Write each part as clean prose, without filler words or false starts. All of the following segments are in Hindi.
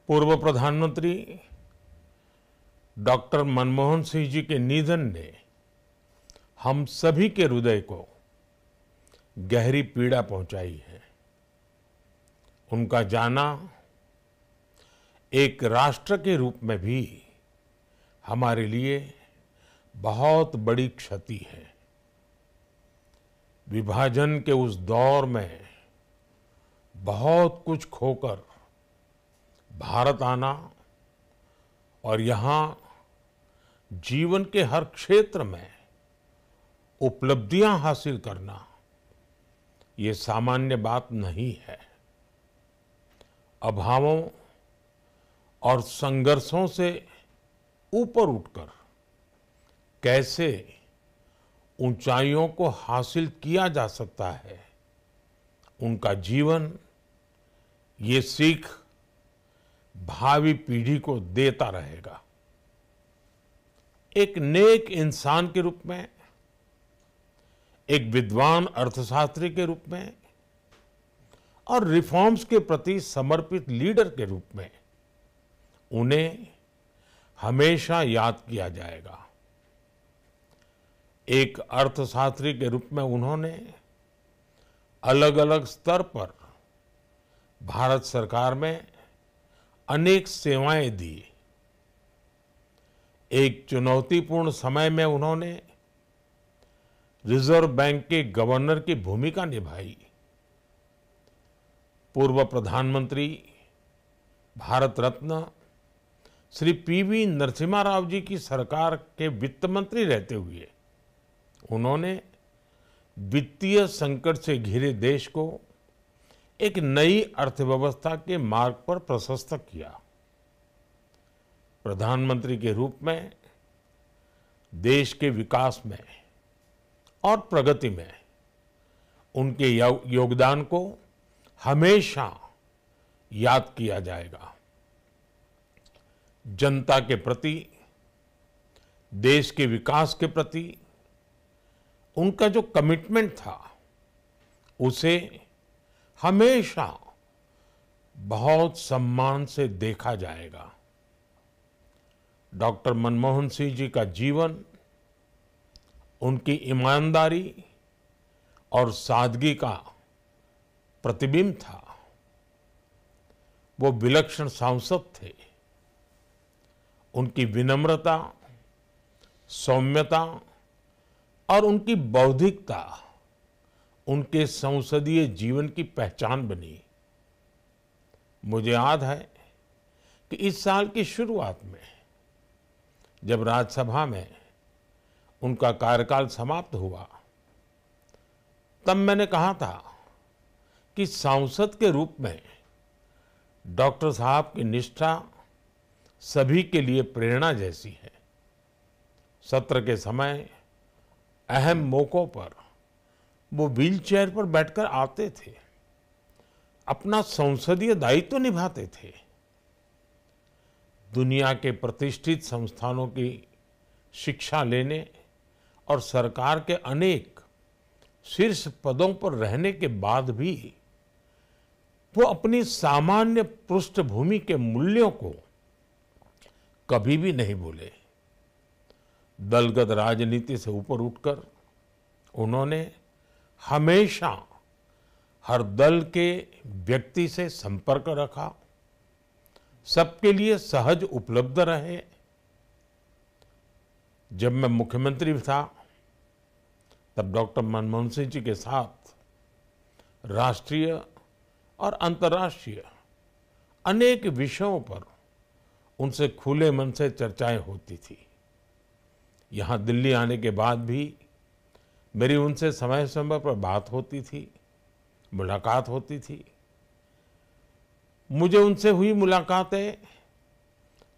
पूर्व प्रधानमंत्री डॉक्टर मनमोहन सिंह जी के निधन ने हम सभी के हृदय को गहरी पीड़ा पहुंचाई है। उनका जाना एक राष्ट्र के रूप में भी हमारे लिए बहुत बड़ी क्षति है। विभाजन के उस दौर में बहुत कुछ खोकर भारत आना और यहाँ जीवन के हर क्षेत्र में उपलब्धियां हासिल करना ये सामान्य बात नहीं है। अभावों और संघर्षों से ऊपर उठकर कैसे ऊंचाइयों को हासिल किया जा सकता है, उनका जीवन ये सीख भावी पीढ़ी को देता रहेगा। एक नेक इंसान के रूप में, एक विद्वान अर्थशास्त्री के रूप में और रिफॉर्म्स के प्रति समर्पित लीडर के रूप में उन्हें हमेशा याद किया जाएगा। एक अर्थशास्त्री के रूप में उन्होंने अलग अलग स्तर पर भारत सरकार में अनेक सेवाएं दी। एक चुनौतीपूर्ण समय में उन्होंने रिजर्व बैंक के गवर्नर की भूमिका निभाई। पूर्व प्रधानमंत्री भारत रत्न श्री पीवी नरसिम्हा राव जी की सरकार के वित्त मंत्री रहते हुए उन्होंने वित्तीय संकट से घिरे देश को एक नई अर्थव्यवस्था के मार्ग पर प्रशस्त किया। प्रधानमंत्री के रूप में देश के विकास में और प्रगति में उनके योगदान को हमेशा याद किया जाएगा। जनता के प्रति, देश के विकास के प्रति उनका जो कमिटमेंट था उसे हमेशा बहुत सम्मान से देखा जाएगा। डॉक्टर मनमोहन सिंह जी का जीवन उनकी ईमानदारी और सादगी का प्रतिबिंब था। वो विलक्षण सांसद थे। उनकी विनम्रता, सौम्यता और उनकी बौद्धिकता उनके संसदीय जीवन की पहचान बनी। मुझे याद है कि इस साल की शुरुआत में जब राज्यसभा में उनका कार्यकाल समाप्त हुआ, तब मैंने कहा था कि सांसद के रूप में डॉक्टर साहब की निष्ठा सभी के लिए प्रेरणा जैसी है। सत्र के समय अहम मौकों पर वो व्हीलचेयर पर बैठकर आते थे, अपना संसदीय दायित्व निभाते थे। दुनिया के प्रतिष्ठित संस्थानों की शिक्षा लेने और सरकार के अनेक शीर्ष पदों पर रहने के बाद भी वो अपनी सामान्य पृष्ठभूमि के मूल्यों को कभी भी नहीं भूले। दलगत राजनीति से ऊपर उठकर उन्होंने हमेशा हर दल के व्यक्ति से संपर्क रखा, सबके लिए सहज उपलब्ध रहे। जब मैं मुख्यमंत्री था तब डॉक्टर मनमोहन सिंह जी के साथ राष्ट्रीय और अंतर्राष्ट्रीय अनेक विषयों पर उनसे खुले मन से चर्चाएं होती थी। यहाँ दिल्ली आने के बाद भी मेरी उनसे समय समय पर बात होती थी, मुलाकात होती थी। मुझे उनसे हुई मुलाकातें,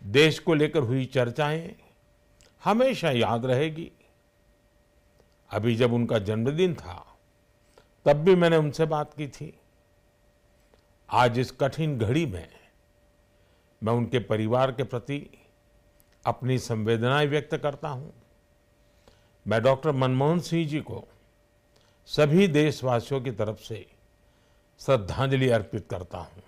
देश को लेकर हुई चर्चाएं हमेशा याद रहेगी। अभी जब उनका जन्मदिन था तब भी मैंने उनसे बात की थी। आज इस कठिन घड़ी में मैं उनके परिवार के प्रति अपनी संवेदनाएं व्यक्त करता हूं। मैं डॉक्टर मनमोहन सिंह जी को सभी देशवासियों की तरफ से श्रद्धांजलि अर्पित करता हूं।